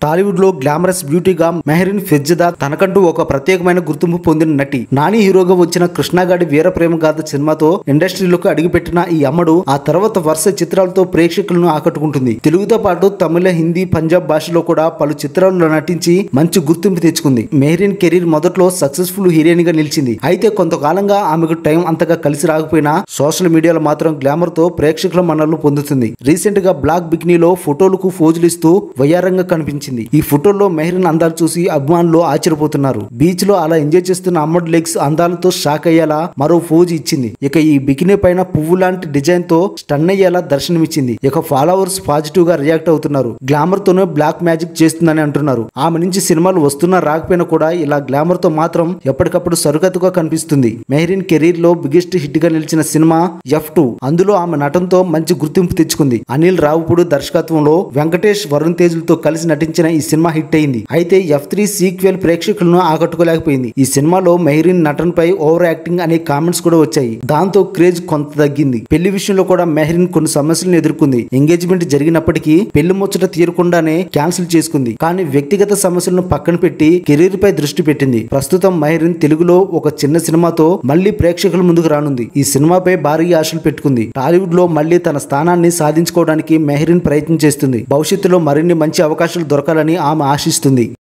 టాలీవుడ్ లో గ్లామరస్ బ్యూటీగా మెహరీన్ ఫిర్జదా తనకంటూ ఒక ప్రత్యేకమైన గుర్తింపు పొందిన నటి. నాని హీరోగా వచ్చిన కృష్ణగాడి వీర ప్రేమ గాథ సినిమాతో ఇండస్ట్రీలోకి అడుగుపెట్టిన ఈ అమ్మడు ఆ తర్వాత వరుస చిత్రాలతో ప్రేక్షకులను ఆకట్టుకుంటుంది. తెలుగుతో పాటు తమిళ, హిందీ, పంజాబ్ భాషలో కూడా పలు చిత్రాల్లో నటించి మంచి గుర్తింపు తెచ్చుకుంది. మెహరీన్ కెరీర్ మొదట్లో సక్సెస్ఫుల్ హీరోయిన్ గా నిలిచింది. అయితే కొంతకాలంగా ఆమెకు టైం అంతగా కలిసి రాకపోయినా సోషల్ మీడియాలో మాత్రం గ్లామర్ తో ప్రేక్షకుల మన్ననలు పొందుతుంది. రీసెంట్ గా బ్లాక్ బికినీలో ఫోటోలకు ఫోజులు ఇస్తూ వయ్యారంగా కనిపించింది. ఈ ఫోటోల్లో మెహరీన్ అందాలు చూసి అభిమానులు ఆశ్చర్యపోతున్నారు. బీచ్ లో అలా ఎంజాయ్ చేస్తున్న అమ్మడు లెగ్స్ అందాలతో షాక్ అయ్యేలా మరో ఫోజ్ ఇచ్చింది. ఇక ఈ బికినీ పైన పువ్వు లాంటి డిజైన్ తో స్టన్ అయ్యేలా దర్శనమిచ్చింది. ఇక ఫాలోవర్స్ పాజిటివ్ గా రియాక్ట్ అవుతున్నారు. గ్లామర్ తోనే బ్లాక్ మ్యాజిక్ చేస్తుందని అంటున్నారు. ఆమె నుంచి సినిమాలు వస్తున్నా రాకపోయినా కూడా ఇలా గ్లామర్ తో మాత్రం ఎప్పటికప్పుడు సరుకతుగా కనిపిస్తుంది. మెహరీన్ కెరీర్ లో బిగ్గెస్ట్ హిట్ గా నిలిచిన సినిమా F2. అందులో ఆమె నటనతో మంచి గుర్తింపు తెచ్చుకుంది. అనిల్ రావుపూడి దర్శకత్వంలో వెంకటేష్, వరుణ్ తేజ్లతో కలిసి నటించిన ఈ సినిమా హిట్ అయింది. అయితే F3 సీక్వెల్ ప్రేక్షకులను ఆకట్టుకోలేకపోయింది. ఈ సినిమాలో మెహరీన్ నటనపై ఓవర్ యాక్టింగ్ అనే కామెంట్స్ కూడా వచ్చాయి. దాంతో క్రేజ్ కొంత తగ్గింది. పెళ్లి విషయంలో కూడా మెహరీన్ కొన్ని సమస్యలను ఎదుర్కొంది. ఎంగేజ్మెంట్ జరిగినప్పటికీ పెళ్లి ముచ్చట తీరకుండానే క్యాన్సిల్ చేసుకుంది. కానీ వ్యక్తిగత సమస్యలను పక్కన పెట్టి కెరీర్ పై దృష్టి పెట్టింది. ప్రస్తుతం మెహరీన్ తెలుగులో ఒక చిన్న సినిమాతో మళ్లీ ప్రేక్షకుల ముందుకు రానుంది. ఈ సినిమాపై భారీ ఆశలు పెట్టుకుంది. టాలీవుడ్ లో మళ్లీ తన స్థానాన్ని సాధించుకోవడానికి మెహరీన్ ప్రయత్నం చేస్తుంది. భవిష్యత్తులో మరిన్ని మంచి అవకాశాలు దొరకాలని ఆమె ఆశిస్తుంది.